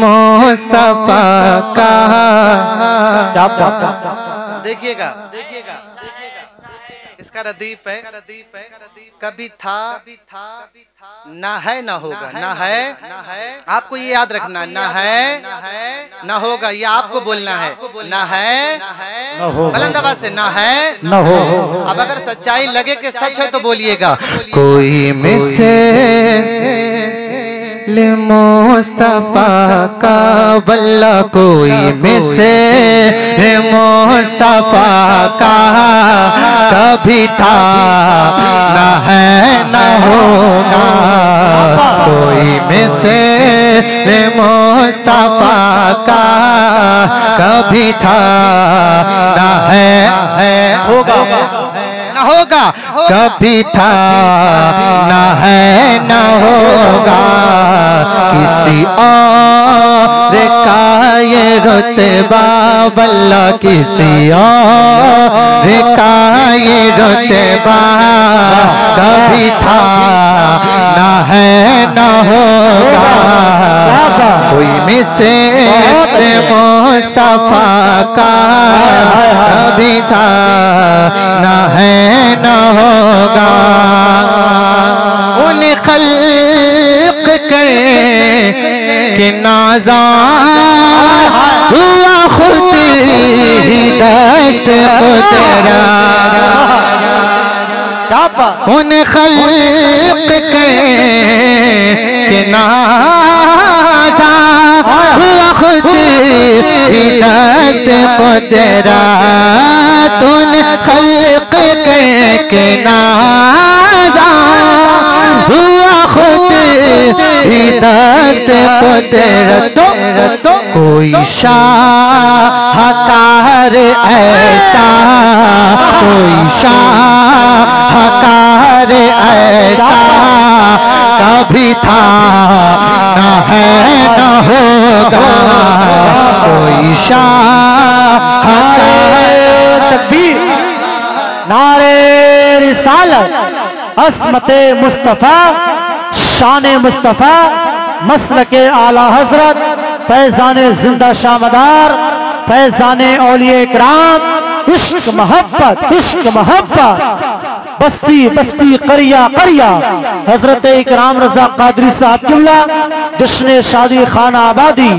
मुस्तफा का देखिएगा इसका रदीफ है। कभी था ना है ना होगा, ना है आपको ये याद रखना, ना है ना होगा, ये आपको बोलना है। ना है बुलंदाबाद से, ना है न हो। अब अगर सच्चाई लगे कि सच है तो बोलिएगा, कोई मिसे मुस्तफा का बल्ला, कोई मिसे मुस्तफा का कभी था ना है ना होगा। कोई मिसे मुस्तफा का कभी था ना है होगा ना होगा, कभी था ना है ना होगा। किसी और का ये रुतबा बल्ला, किसी और का ये रुतबा कभी था ना है ना होगा। कोई मिसे मुस्तफा का कभी था ना है ना होगा। उन खल्क के नाज़ा हुआ खुद ही दस्त खुदरा। उन खल्क के नाज़ा हुआ खुद ही दस्त खुदरा। तुन खल्क के नाज़ा हुआ खुद ही दस्त कुदरत। कोई शाहकार ऐसा, कोई शाहकार ऐसा कभी था ना है ना होगा। कोई शाहकार तकबीर, नारे रिसालत, अस्मते मुस्तफ़ा, शाने मुस्तफ़ा, मसलके आला हजरत, फैज़ाने जिंदा शामदार, फैज़ाने औलिए इकराम, इश्क मोहब्बत, इश्क मोहब्बत, बस्ती बस्ती करिया करिया, हजरत इकराम रजा कादरी साहब किबला, जश्न शादी खाना आबादी,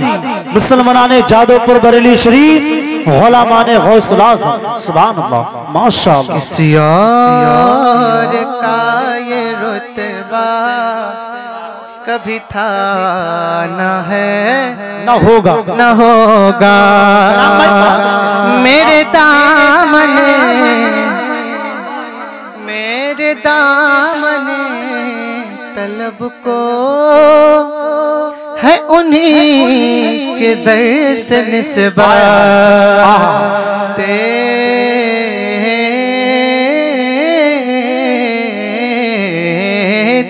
मुसलमाने जादोपुर बरेली शरीफ, गुलामाने गौसुल आज़म, सुभान अल्लाह, माशाअल्लाह। किसी और का ये रुतबा कभी था ना है ना होगा ना होगा। मेरे दामने तलब को है उन्हीं के दर से निस्बत।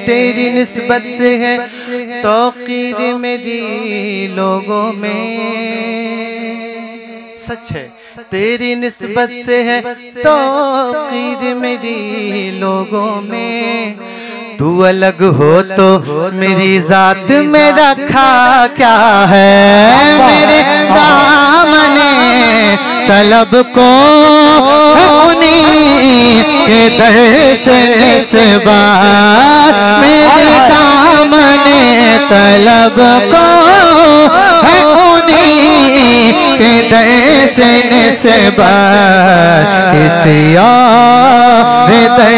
तेरी निस्बत से है तौकीर मेरी लोगों में, सच है तेरी निस्बत से है तौकीर मेरी लोगों में। तू अलग हो तो मेरी जात में रखा क्या है। मेरे दामने तलब को उन्हीं के दर से निस्बत। मेरे दामने तलब को है उन्हीं के दर से निस्बत। किसी और दर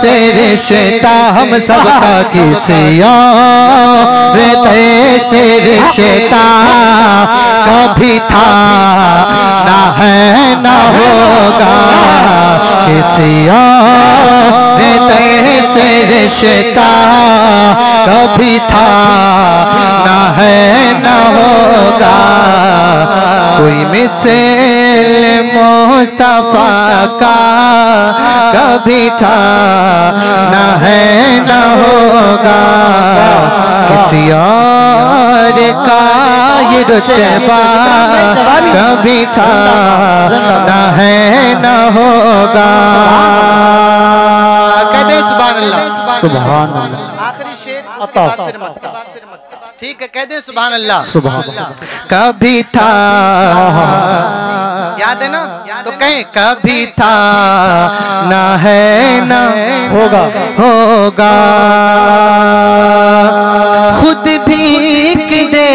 से रिश्ता हम सबका, किसी और दर से रिश्ता कभी था ना है ना होगा। किसी और दर से रिश्ता कभी था ना है ना होगा। कोई मिसल मुस्तफा का कभी था ना है ना होगा। किसी और का ये रुतबा कभी था ना है ना होगा। कहते हैं सुभान अल्लाह, सुभान अल्लाह। आखिरी शेर, उसके बाद फिर मत। ठीक है, कह दें सुभान अल्लाह। सुभान अल्लाह। कभी था, याद है ना? तो कहें कभी था, ना है ना होगा, होगा। खुद भीख दे,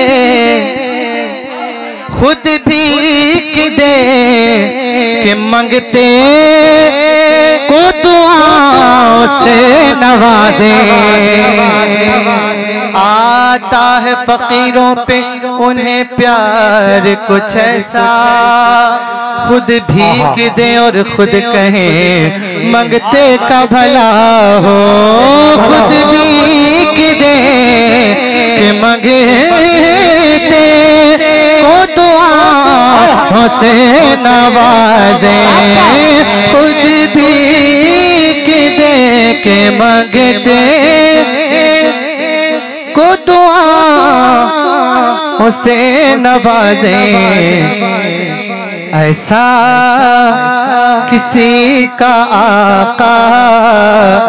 खुद भीख दे के मंगते को दुआओं से नवाजे। आता है फकीरों पे उन्हें प्यार कुछ ऐसा, खुद भीख दे और खुद कहे मंगते का भला हो। खुद भीख दे के मंगते को दुआओं से नवाजे। खुद भीख दे के मंगते को दुआओं से नवाजे। ऐसा किसी का आका,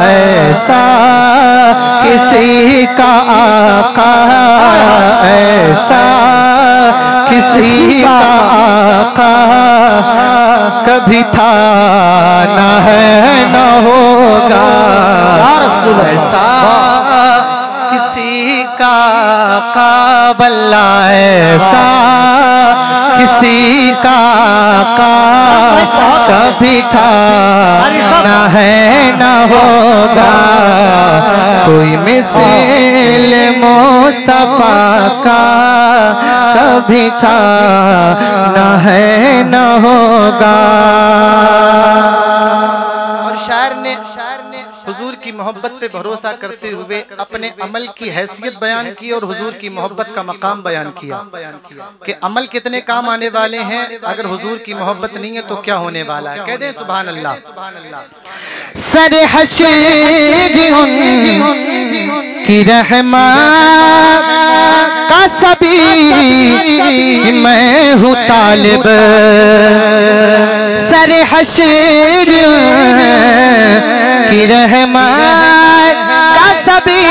ऐसा किसी का आका, ऐसा किसी का आका कभी था, न है न होगा। ऐसा किसी का आका बल्ला, ऐसा किसी का आका कभी था, न है न होगा। कोई मिसाल मुस्तफा का कभी था, न है न होगा। और शायर ने हुजूर की मोहब्बत पे भरोसा करते हुए अपने अमल की हैसियत बयान की और हुजूर की मोहब्बत का मकाम बयान किया कि अमल कितने काम आने वाले हैं, अगर हुजूर की मोहब्बत नहीं है तो क्या होने वाला है। कह दे सुभान अल्लाह। सर हश्र की रहमत का सभी मैं हूँ तालिब। सर हश्र की रहमत का सभी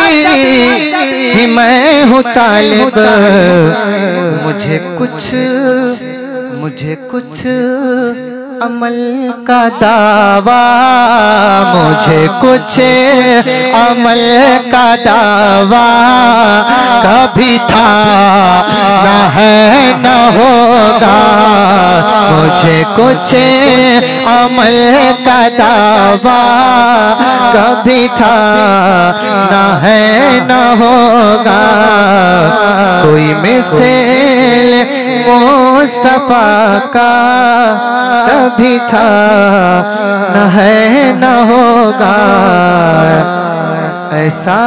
मैं हूँ तालिब। मुझे कुछ अमल का दावा, मुझे कुछ अमल का दावा कभी था, न है न होगा। मुझे कुछ अमल का दावा कभी था, न है न होगा। कोई मिसाल मुस्तफा का कभी था, न है न होगा। ऐसा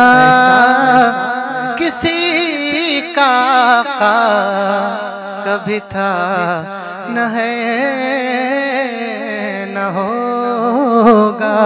किसी का कभी था, न है न होगा।